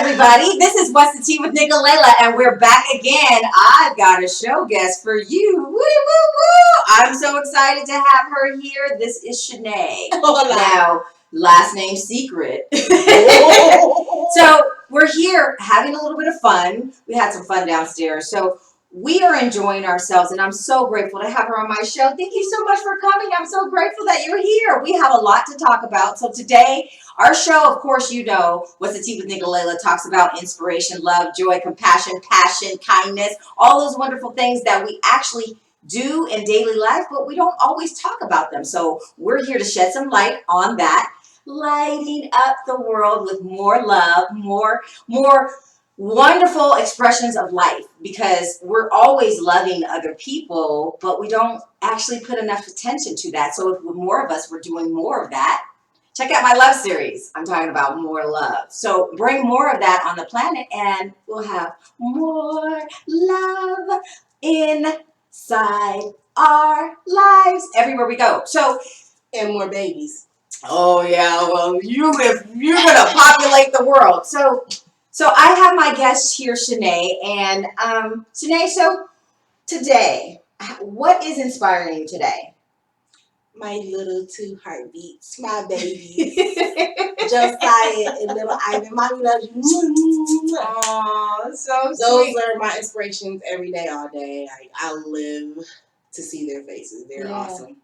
everybody. This is What's the Tea with Nikkolayla, and we're back again. I've got a show guest for you. Woo, woo, woo. I'm so excited to have her here. This is Chanee. Now, last name secret. So we're here having a little bit of fun. We had some fun downstairs. So we are enjoying ourselves, and I'm so grateful to have her on my show. Thank you so much for coming. I'm so grateful that you're here. We have a lot to talk about. So today, our show, of course, you know, What's the Tea with Nikkolayla, talks about inspiration, love, joy, compassion, passion, kindness, all those wonderful things that we actually do in daily life, but we don't always talk about them. So we're here to shed some light on that, lighting up the world with more love, more wonderful expressions of life, because we're always loving other people, but we don't actually put enough attention to that. So if more of us were doing more of that, check out my love series. I'm talking about more love. So bring more of that on the planet, and we'll have more love inside our lives everywhere we go. So, and more babies. Oh yeah, well you're gonna populate the world. So I have my guest here, Chanee, and Chanee. So today, what is inspiring you today? My little two heartbeats, my babies, Josiah and little Ivan. Mommy loves you. Oh, so Those sweet. are my inspirations every day, all day. I live to see their faces. They're awesome.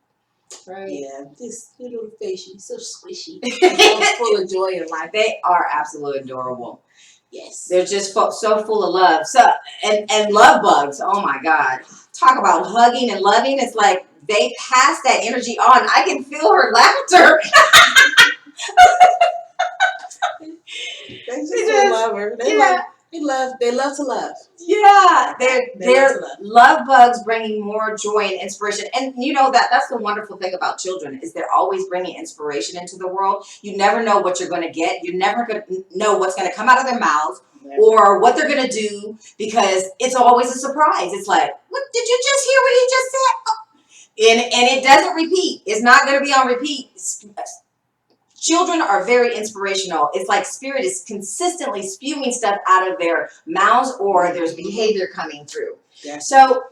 Right. Yeah, this little face, she's so squishy, so full of joy in life. They are absolutely adorable. Yes, they're just so full of love. So and love bugs. Oh my God, talk about hugging and loving. It's like they pass that energy on. I can feel her laughter. They just love her. They love to love. Yeah, they're love bugs, bringing more joy and inspiration. And you know that's the wonderful thing about children, is they're always bringing inspiration into the world. You never know what you're going to get. You're never going to know what's going to come out of their mouths or what they're going to do, because it's always a surprise. It's like, what did you just hear? What he just said? Oh. And it doesn't repeat. It's not going to be on repeat. Children are very inspirational. It's like spirit is consistently spewing stuff out of their mouths, or there's behavior coming through. Yeah. So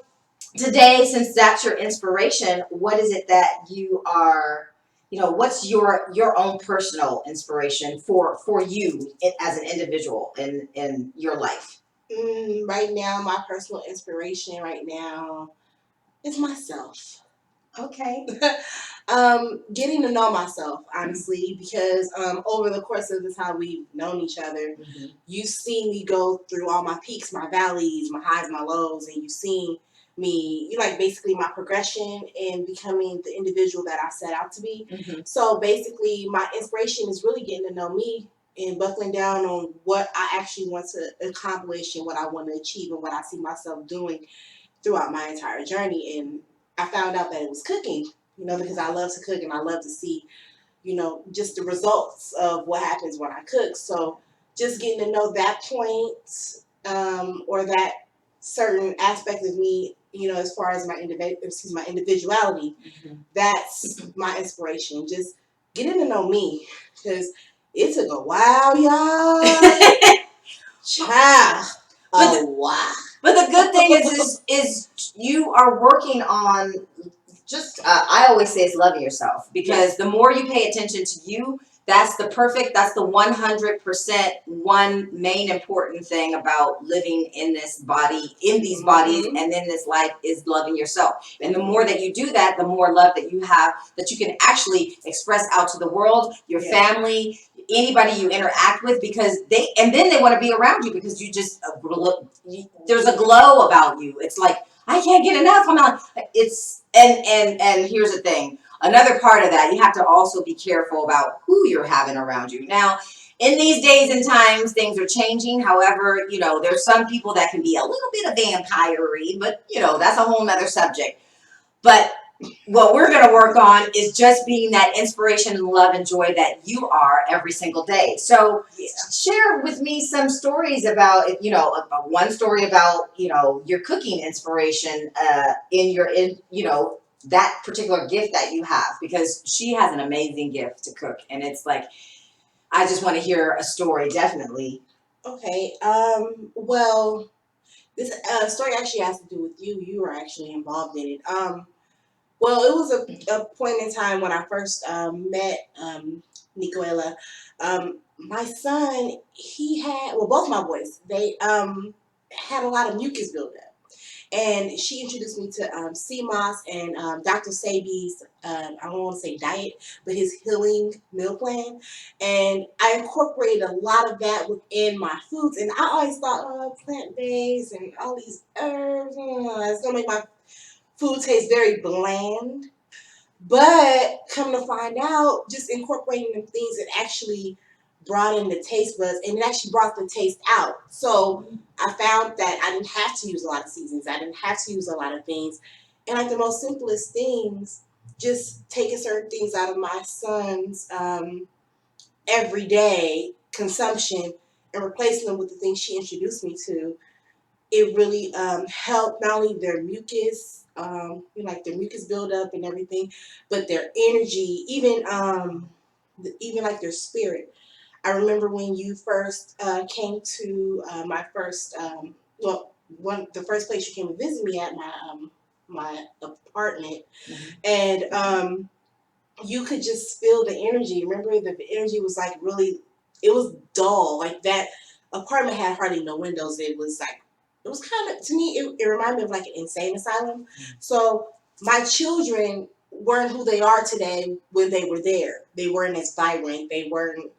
today, since that's your inspiration, what is it that you are, what's your own personal inspiration for you as an individual in your life? Right now, my personal inspiration right now is myself. Okay. Getting to know myself, honestly, because over the course of this how we've known each other, you've seen me go through all my peaks, my valleys, my highs, my lows, and you've seen me, basically my progression in becoming the individual that I set out to be. So basically, my inspiration is really getting to know me and buckling down on what I actually want to accomplish and what I want to achieve and what I see myself doing throughout my entire journey. And I found out that it was cooking, because I love to cook and I love to see, just the results of what happens when I cook. So just getting to know that point, or that certain aspect of me, as far as my individuality, that's my inspiration. Just getting to know me, because it took a while, y'all. Child. Wow. But the good thing is you are working on just, I always say it's loving yourself, because the more you pay attention to you, that's the 100% one main important thing about living in this body, in these bodies, and in this life, is loving yourself. And the more that you do that, the more love that you have, that you can actually express out to the world, your family, anybody you interact with, because then they want to be around you, because you just, there's a glow about you. It's like, I can't get enough. I'm not, and here's the thing. Another part of that, you have to also be careful about who you're having around you. Now, in these days and times, things are changing. However, there's some people that can be a little bit of vampire-y, but, that's a whole nother subject. But what we're going to work on is just being that inspiration and love and joy that you are every single day. So share with me some stories about, one story about, your cooking inspiration in that particular gift that you have, because she has an amazing gift to cook. And it's like, I just want to hear a story, definitely. Okay. Well, this story actually has to do with you. You were actually involved in it. Well, it was a point in time when I first met Nikkolayla. My son, he had, well, both my boys, they had a lot of mucus buildup. And she introduced me to CMOS and Dr. Sabi's, I don't want to say diet, but his healing meal plan. And I incorporated a lot of that within my foods. And I always thought, oh, plant-based and all these herbs, it's going to make my food taste very bland. But come to find out, just incorporating the things that actually brought in the taste buds and it actually brought the taste out. So I found that I didn't have to use a lot of seasonings. I didn't have to use a lot of things. And like the most simplest things, just taking certain things out of my son's everyday consumption and replacing them with the things she introduced me to, it really helped not only their mucus, like their mucus buildup and everything, but their energy, even like their spirit. I remember when you first came to my first, the first place you came to visit me at my apartment, and you could just feel the energy. Remember that the energy was like really, it was dull. Like that apartment had hardly no windows. It was like, it was kind of, to me, it reminded me of like an insane asylum. So my children weren't who they are today when they were there. They weren't as vibrant. They weren't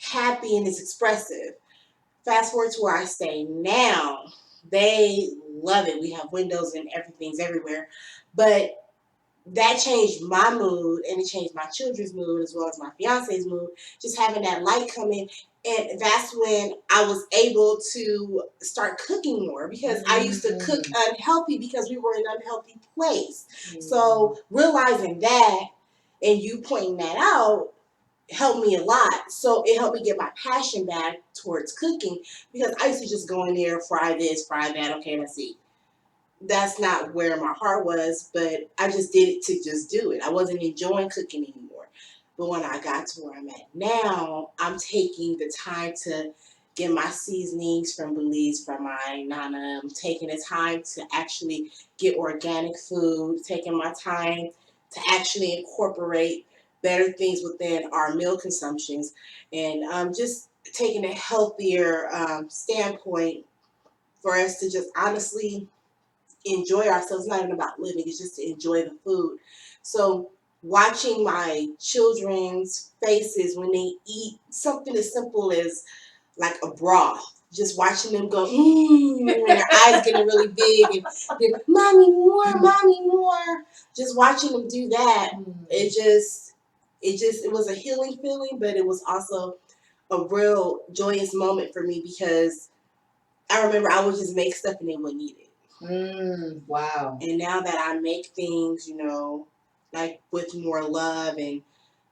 happy and as expressive. Fast forward to where I stay now, they love it. We have windows and everything's everywhere. But that changed my mood and it changed my children's mood as well as my fiance's mood. Just having that light come in. And that's when I was able to start cooking more because I used to cook unhealthy because we were in an unhealthy place. So realizing that and you pointing that out helped me a lot. So it helped me get my passion back towards cooking because I used to just go in there, fry this, fry that. Okay, let's see, that's not where my heart was, but I just did it to just do it. I wasn't enjoying cooking anymore. But when I got to where I'm at now, I'm taking the time to get my seasonings from Belize, from my Nana. I'm taking the time to actually get organic food, taking my time to actually incorporate better things within our meal consumptions, and just taking a healthier standpoint for us to just honestly enjoy ourselves. It's not even about living, it's just to enjoy the food. So watching my children's faces when they eat something as simple as like a broth, just watching them go and their eyes getting really big and they're mommy more, mommy more, just watching them do that, it was a healing feeling, but it was also a real joyous moment for me because I remember I would just make stuff and they wouldn't eat it. Wow. And now that I make things, like with more love and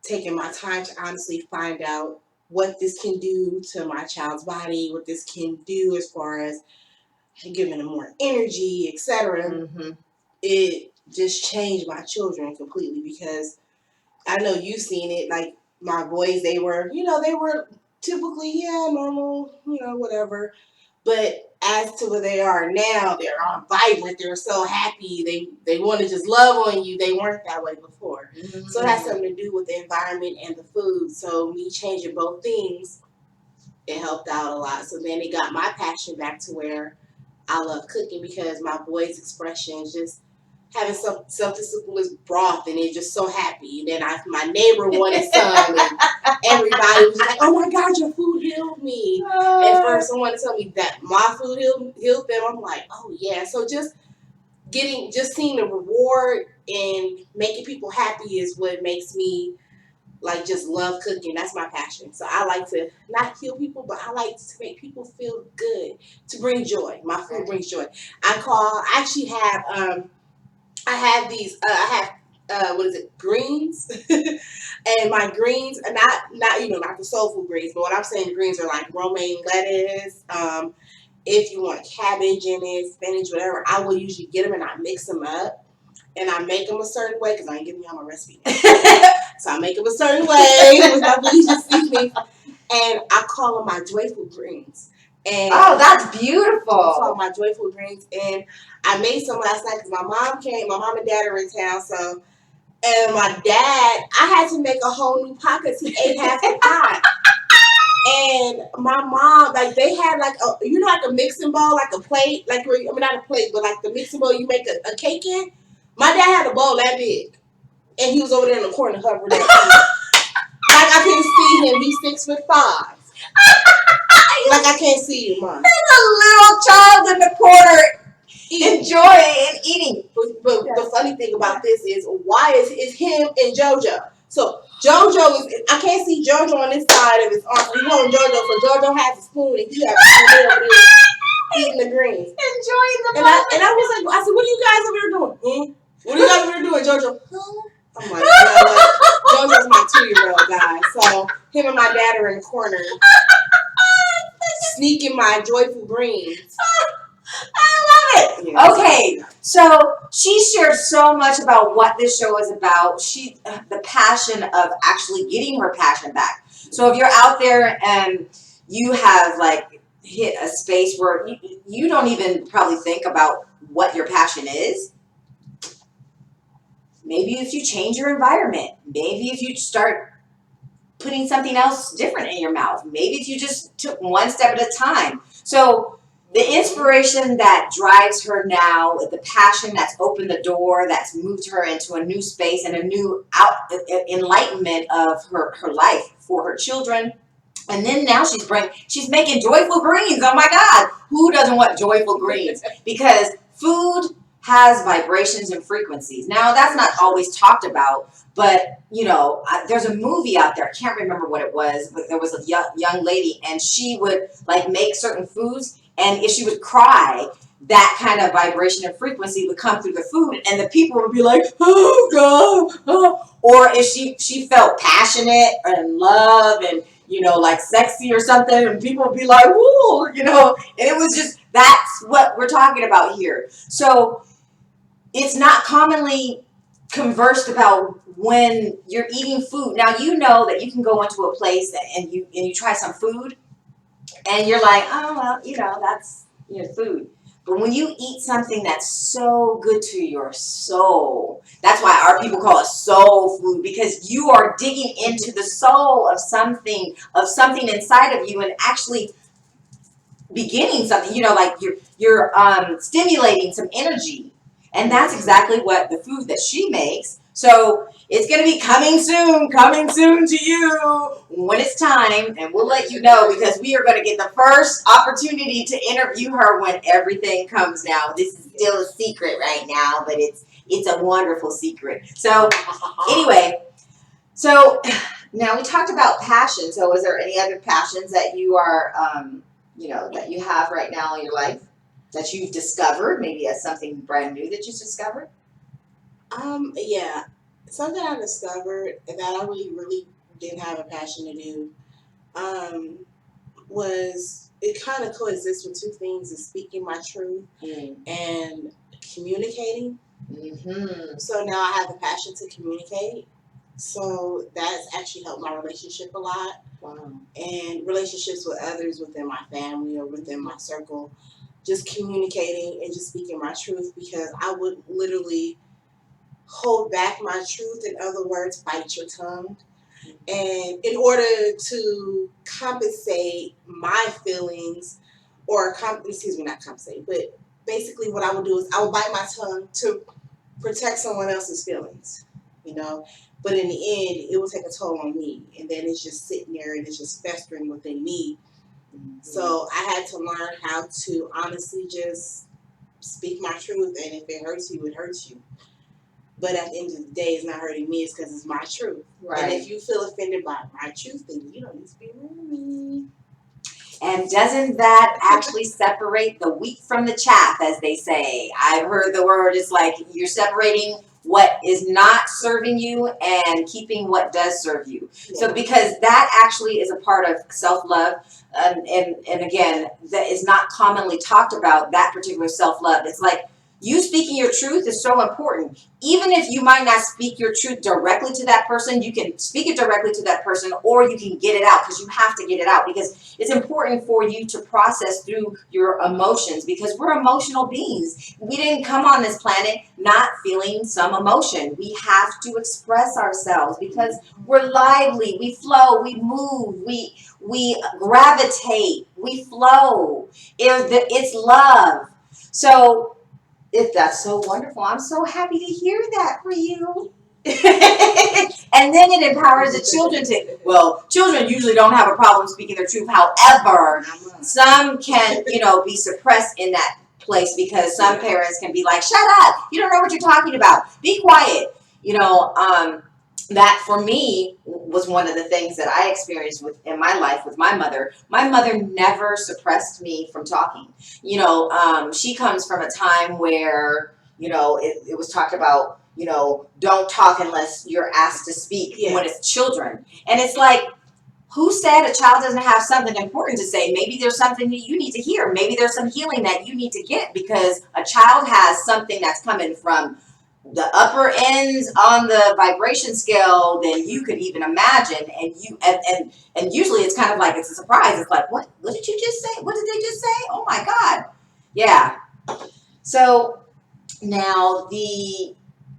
taking my time to honestly find out what this can do to my child's body, what this can do as far as giving them more energy, etc., it just changed my children completely because I know you've seen it. Like my boys, they were typically, normal, whatever. But as to where they are now, they're all vibrant. They're so happy. They want to just love on you. They weren't that way before. So it has something to do with the environment and the food. So me changing both things, it helped out a lot. So then it got my passion back to where I love cooking because my boys' expressions just having something simple as broth and they're just so happy. And then my neighbor wanted some and everybody was like, oh my God, your food healed me. At first someone to tell me that my food healed them. I'm like, oh yeah. So just seeing the reward and making people happy is what makes me like just love cooking. That's my passion. So I like to not heal people, but I like to make people feel good, to bring joy. My food brings joy. I actually have I have these what is it, greens. And my greens are not the soul food greens, but what I'm saying, the greens are like romaine lettuce. If you want cabbage in it, spinach, whatever, I will usually get them and I mix them up and I make them a certain way because I ain't giving y'all my recipe. So I make them a certain way with my Belizean seasoning. and I call them my joyful greens. And oh, that's beautiful. I call them my joyful greens, and I made some last night because my mom came. My mom and dad are in town, so and my dad, I had to make a whole new pot because he ate half the pot. And my mom, like they had like a, you know, like a mixing bowl, like a plate, like where, I mean not a plate, but like the mixing bowl you make a cake in. My dad had a bowl that big, and he was over there in the corner hovering at me. Like I couldn't see him. He's 6'5". Like I can't see you, Mom. There's a little child in the corner enjoying and eating. But the funny thing about this is, why is him and JoJo? So JoJo is, I can't see JoJo on this side of his arm. He's holding JoJo, so JoJo has a spoon and he has a spoon over there eating the greens. Enjoying the and I was like, I said, what are you guys over here doing? What are you guys over here doing, JoJo? I'm like, JoJo's my 2-year-old guy. So him and my dad are in the corner sneaking my joyful greens. I love it. Yes. Okay, so she shared so much about what this show is about. The passion of actually getting her passion back. So if you're out there and you have like hit a space where you don't even probably think about what your passion is, maybe if you change your environment, maybe if you start putting something else different in your mouth, maybe if you just took one step at a time. So the inspiration that drives her now, the passion that's opened the door, that's moved her into a new space and a new enlightenment of her life for her children. And then now she's making joyful greens. Oh my God, who doesn't want joyful greens? Because food has vibrations and frequencies. Now that's not always talked about, but you know, there's a movie out there. I can't remember what it was, but there was a young lady, and she would like make certain foods. And if she would cry, that kind of vibration and frequency would come through the food, and the people would be like, "Oh God!" Oh. Or if she felt passionate and love and like sexy or something, and people would be like, "Woo!" And it was just that's what we're talking about here. So it's not commonly conversed about when you're eating food. Now you know that you can go into a place and you try some food. And you're like, oh, well, that's your food. But when you eat something that's so good to your soul, that's why our people call it soul food, because you are digging into the soul of something inside of you and actually beginning something, like you're stimulating some energy. And that's exactly what the food that she makes. So it's going to be coming soon to you when it's time. And we'll let you know, because we are going to get the first opportunity to interview her when everything comes now. This is still a secret right now, but it's a wonderful secret. So anyway, so now we talked about passion. So is there any other passions that you are, that you have right now in your life that you've discovered, maybe as something brand new that you discovered? Yeah. Something I discovered that I really didn't have a passion to do, was it kind of coexists with two things: is speaking my truth and communicating. Mm-hmm. So now I have a passion to communicate. So that's actually helped my relationship a lot. Wow. And relationships with others within my family or within my circle. Just communicating and just speaking my truth, because I would literally hold back my truth. In other words, bite your tongue. And in order to compensate my feelings, or not compensate, but basically what I would do is I would bite my tongue to protect someone else's feelings, But in the end, it will take a toll on me, and then it's just sitting there and it's just festering within me. Mm-hmm. So I had to learn how to honestly just speak my truth, and if it hurts you, it hurts you. But at the end of the day, it's not hurting me. It's because it's my truth. Right. And if you feel offended by my truth, then you don't need to be around me. And doesn't that actually separate the wheat from the chaff, as they say? I've heard the word, it's like you're separating what is not serving you and keeping what does serve you. Yeah. So because that actually is a part of self-love, and again, that is not commonly talked about, that particular self-love. It's like You speaking your truth is so important. Even if you might not speak your truth directly to that person, you can speak it directly to that person, or you can get it out, because you have to get it out, because it's important for you to process through your emotions, because we're emotional beings. We didn't come on this planet not feeling some emotion. We have to express ourselves because we're lively, we flow, we move, we gravitate, we flow. It's love. So if that's so wonderful, I'm so happy to hear that for you. And then it empowers the children to, well, children usually don't have a problem speaking their truth. However, some can, be suppressed in that place, because some parents can be like, shut up, you don't know what you're talking about, be quiet. That for me was one of the things that I experienced in my life with my mother. My mother never suppressed me from talking. She comes from a time where, it was talked about, don't talk unless you're asked to speak, when it's children. And it's like, who said a child doesn't have something important to say? Maybe there's something that you need to hear. Maybe there's some healing that you need to get, because a child has something that's coming from the upper ends on the vibration scale than you could even imagine. And usually it's kind of like, it's a surprise. It's like, what did you just say? What did they just say? Oh my God. Yeah. So now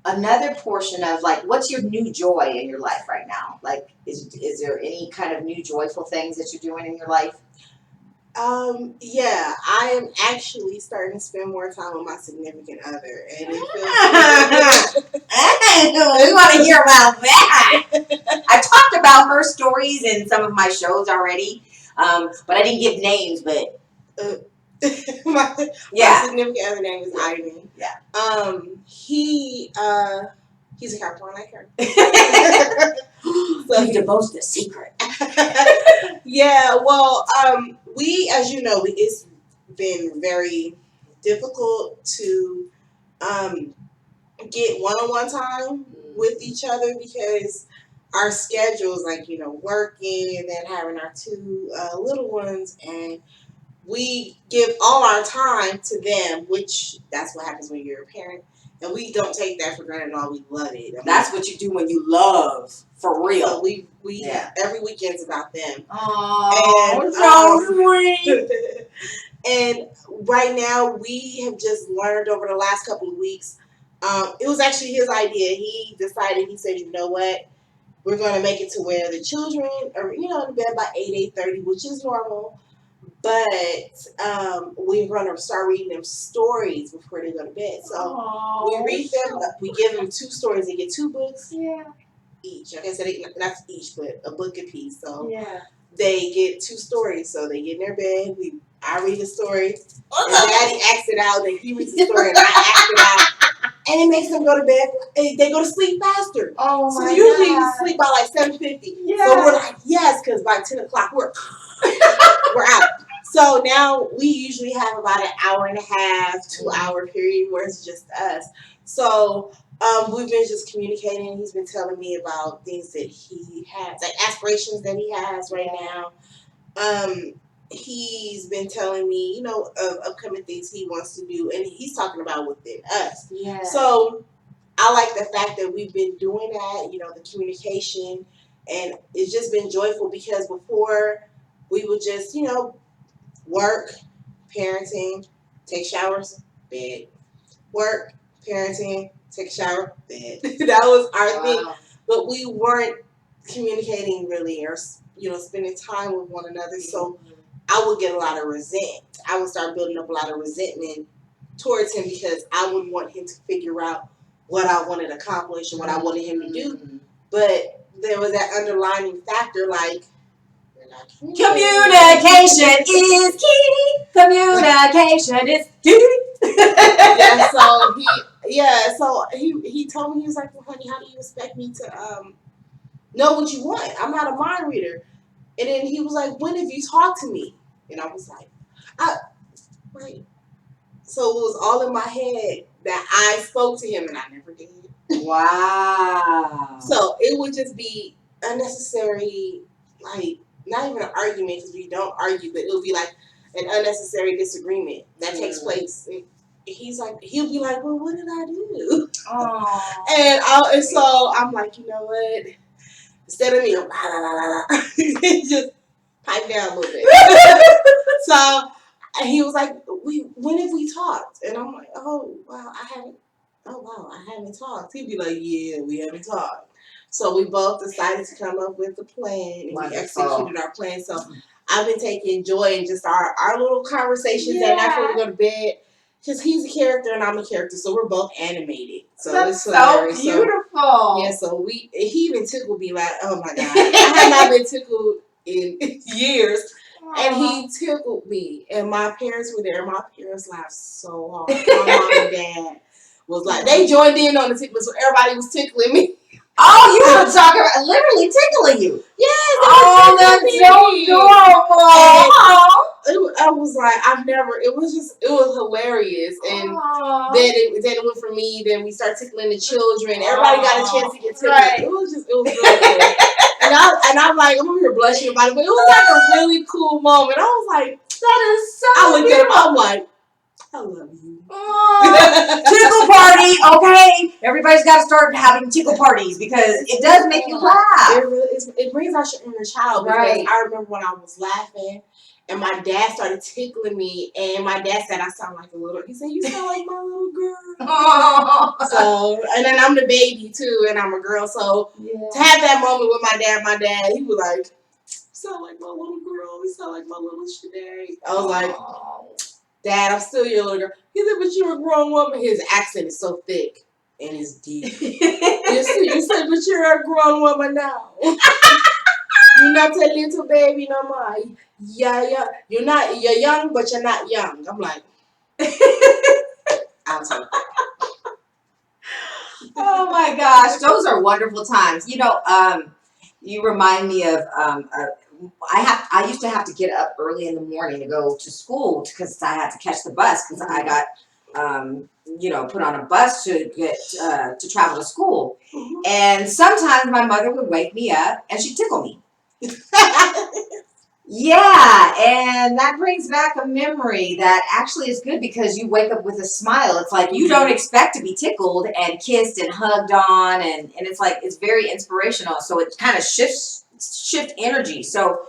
another portion of, like, what's your new joy in your life right now? Like, is there any kind of new joyful things that you're doing in your life? Yeah, I am actually starting to spend more time with my significant other, and it feels we want to hear about that. I talked about her stories in some of my shows already, but I didn't give names. But my significant other name is Ivan. Yeah. He's a Capricorn like her. So you divulged the secret. Yeah, well, we, as you know, it's been very difficult to get one-on-one time with each other, because our schedules, like, working and then having our two little ones, and we give all our time to them, which that's what happens when you're a parent. And we don't take that for granted at all. We love it. That's what you do when you love, for real. So we every weekend's about them. Oh, so sweet. And right now, we have just learned over the last couple of weeks. It was actually his idea. He decided. He said, "You know what? We're going to make it to where the children are, in bed by 8:30, which is normal. But we're going to start reading them stories before they go to bed. So we read them. We give them 2 stories. They get 2 books each. Like I said, not each, but a book apiece. So they get 2 stories. So they get in their bed. I read the story. And Daddy acts it out. Then he reads the story, and I act it out. And it makes them go to bed. And they go to sleep faster. Oh my God. So usually you sleep by like 7:50. Yeah. So we're like, yes, because by 10 o'clock we're out. So now we usually have about an hour and a half, 2-hour period where it's just us. So we've been just communicating. He's been telling me about things that he has, like aspirations that he has right now. He's been telling me, of upcoming things he wants to do, and he's talking about within us. Yeah. So I like the fact that we've been doing that, the communication, and it's just been joyful, because before we would just, work, parenting, take showers, bed. Work, parenting, take a shower, bed. That was our thing. But we weren't communicating really, or, spending time with one another. So I would get a lot of resentment. I would start building up a lot of resentment towards him, because I would want him to figure out what I wanted to accomplish and what I wanted him to do. But there was that underlying factor, like, communication is key. Communication is key. So he told me, he was like, well, honey, how do you expect me to know what you want? I'm not a mind reader. And then he was like, when have you talked to me? And I was like, right. So it was all in my head that I spoke to him, and I never did. Wow. So it would just be unnecessary, like, not even an argument, because we don't argue, but it would be like an unnecessary disagreement that takes place. he's like, he'll be like, well, what did I do? Oh. And so I'm like, you know what? Instead of me, la la la la la, just pipe down a little bit. So he was like, when have we talked? And I'm like, oh wow, I haven't talked. He'd be like, yeah, we haven't talked. So we both decided to come up with a plan, and we executed our plan. So I've been taking joy in just our little conversations at night before we go to bed. Because he's a character and I'm a character, so we're both animated. So That's it's hilarious. so beautiful. Yeah, so he even tickled me like, oh my god, I have not been tickled in years. And he tickled me, and my parents were there. My parents laughed so hard. My mom and dad was like, they joined in on the tickling, so everybody was tickling me. Oh, you were talking about literally tickling you. Yes. Oh, that's so adorable. I was like, it was hilarious. And then it went from me, then we started tickling the children. Everybody got a chance to get tickled. Right. It was really cool. And I'm like, I'm over here blushing about it, but it was like a really cool moment. I was like, that is so I looked at him, I'm like, I love you. Tickle party, okay? Everybody's got to start having tickle parties because it does make you laugh. It brings out your inner child. Because I remember when I was laughing and my dad started tickling me, and my dad said I sound like a little. He said, you sound like my little girl. So, and then I'm the baby too, and I'm a girl. So to have that moment with my dad, he was like, you sound like my little girl. You sound like my little Chanee. I was like, Dad, I'm still your little girl. He said, but you're a grown woman. His accent is so thick and it's deep. You said, but you're a grown woman now. You're not a little baby no more. Yeah. You're young, but you're not young. I'm like, I'll take that. Oh my gosh, those are wonderful times. You know, you remind me of I used to have to get up early in the morning to go to school because I had to catch the bus because I got put on a bus to get to travel to school. And sometimes my mother would wake me up and she'd tickle me. Yeah, and that brings back a memory that actually is good because you wake up with a smile. It's like you don't expect to be tickled and kissed and hugged on, and it's like it's very inspirational. So it kind of shift energy. So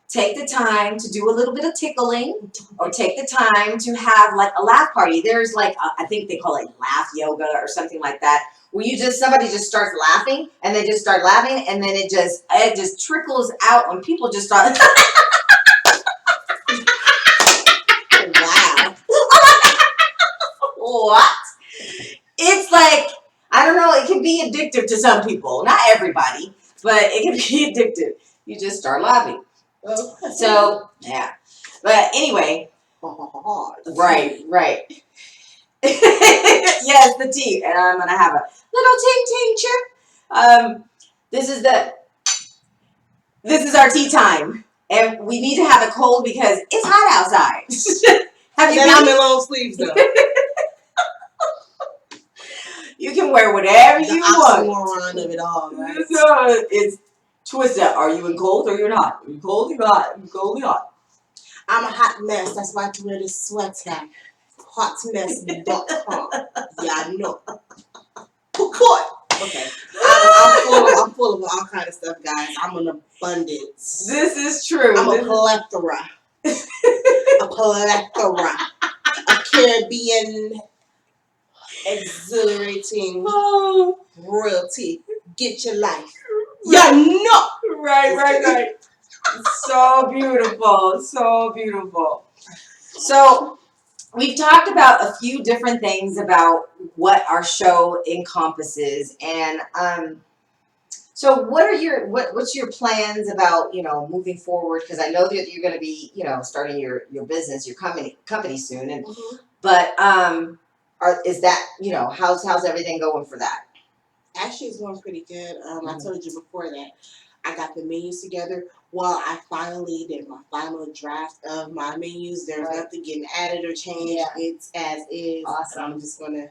take the time to do a little bit of tickling, or take the time to have like a laugh party. There's like I think they call it laugh yoga or something like that, where somebody just starts laughing and they just start laughing, and then it just trickles out when people just start. Wow. What? It's like, I don't know, it can be addictive to some people. Not everybody, but it can be addictive. You just start laughing. So, yeah. But anyway. Right. Yes, the tea. And I'm going to have a little ting chip. This is our tea time. And we need to have it cold because it's hot outside. I'm in long sleeves though. You can wear whatever you want. The oxymoron of it all, right? It's twisted. Are you in cold or you're not? Are you cold or hot? Are you cold or hot? I'm a hot mess. That's why I have to wear this sweater. Hotmess.com. Yeah, I know. Okay. I'm full of all kind of stuff, guys. I'm an abundance. This is true. I'm a plethora. A plethora of Caribbean exhilarating royalty. Get your life. Yeah, no. Right. So beautiful. So beautiful. So we've talked about a few different things about what our show encompasses, and so what's your plans about moving forward? Because I know that you're going to be starting your business, your company soon, and but is that how's everything going for that? Actually, it's going pretty good. I told you before that I got the menus together. Well, I finally did my final draft of my menus. There's nothing getting added or changed. Yeah. It's as is. Awesome. I'm just going to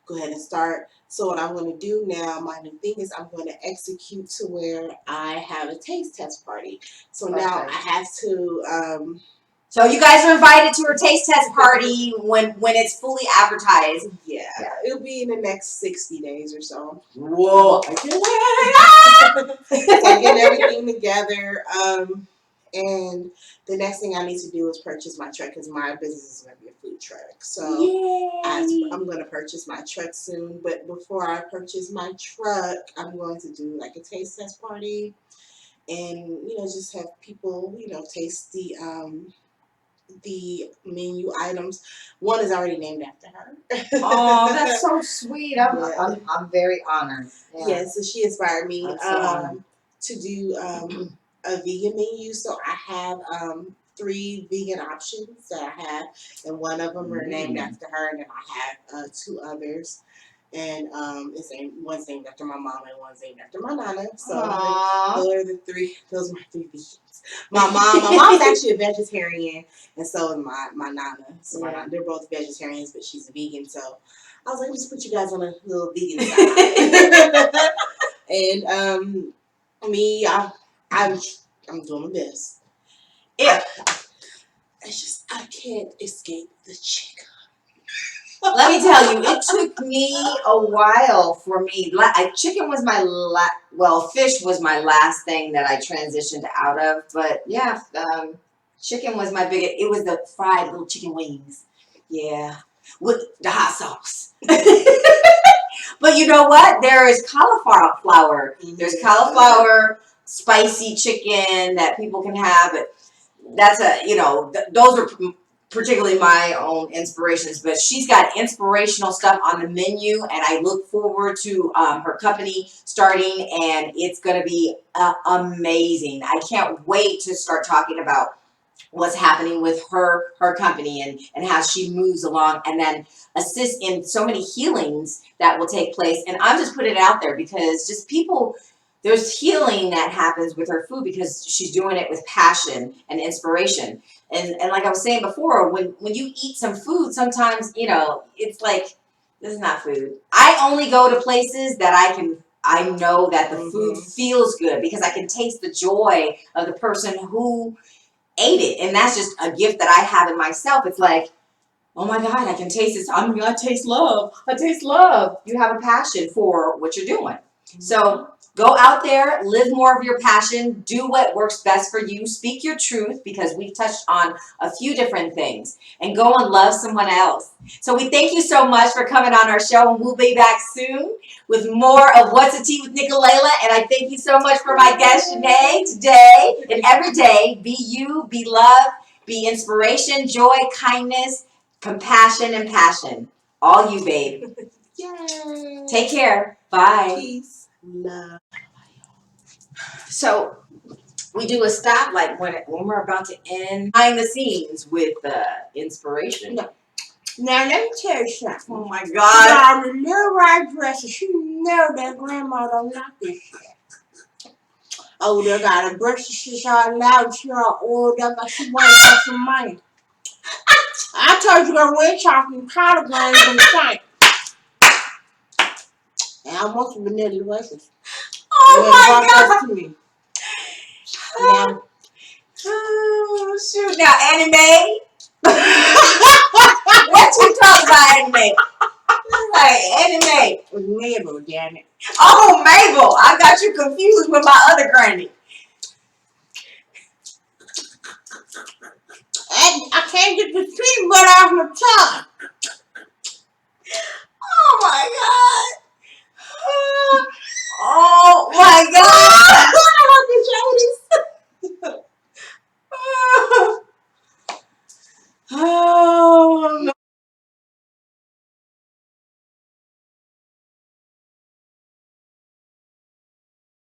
go ahead and start. So what I'm going to do now, my new thing is I'm going to execute to where I have a taste test party. So now I have to So you guys are invited to her taste test party when it's fully advertised. Yeah, it'll be in the next 60 days or so. Whoa! So getting everything together. And the next thing I need to do is purchase my truck because my business is going to be a food truck. So I'm going to purchase my truck soon. But before I purchase my truck, I'm going to do like a taste test party, and just have people taste the menu items. One is already named after her. Oh, that's so sweet. I'm very honored. Yeah, so she inspired me to do a vegan menu. So I have 3 vegan options that I have, and one of them are named after her, and then I have 2 others. And one's named after my mom and one's named after my nana. So those are my 3 vegans. My mom's actually a vegetarian, and so is my nana. So they're both vegetarians, but she's a vegan. So I was like, let's put you guys on a little vegan side. And me, I'm doing my best. It's just I can't escape the chicken. Let me tell you, it took me a while for me. Chicken was my fish was my last thing that I transitioned out of. But yeah, chicken was my biggest. It was the fried little chicken wings. Yeah, with the hot sauce. But you know what? There is cauliflower. There's cauliflower spicy chicken that people can have. But that's those are particularly my own inspirations. But she's got inspirational stuff on the menu, and I look forward to her company starting, and it's going to be amazing. I can't wait to start talking about what's happening with her company and how she moves along and then assist in so many healings that will take place. And I'm just putting it out there because just people, there's healing that happens with her food because she's doing it with passion and inspiration. And like I was saying before, when you eat some food, sometimes, it's like, this is not food. I only go to places that I know that the food feels good because I can taste the joy of the person who ate it. And that's just a gift that I have in myself. It's like, oh my God, I can taste this. I taste love. I taste love. You have a passion for what you're doing. So go out there, live more of your passion, do what works best for you, speak your truth, because we've touched on a few different things, and go and love someone else. So we thank you so much for coming on our show, and we'll be back soon with more of What's the Tea with Nikkolayla. And I thank you so much for my guest, Chanee, today and every day. Be you, be love, be inspiration, joy, kindness, compassion, and passion. All you, babe. Yay. Take care. Bye. Peace. Love. So we do a stop like when we're about to end behind the scenes with inspiration. No. Now let me tell you something. Oh my God! The little white dresses, she know that grandma don't like this shit. Oh, they got a brush. She's all loud. She all oiled up, but she wanted to have some money. I told you to wear chocolate collard greens and shine. And I want some vanilla dresses. Oh my God! To me. Now, oh shoot! Now anime. What you talking about anime? Like anime. It was Mabel, damn it. Oh, Mabel! I got you confused with my other granny. I can't get the sweet butt off my tongue.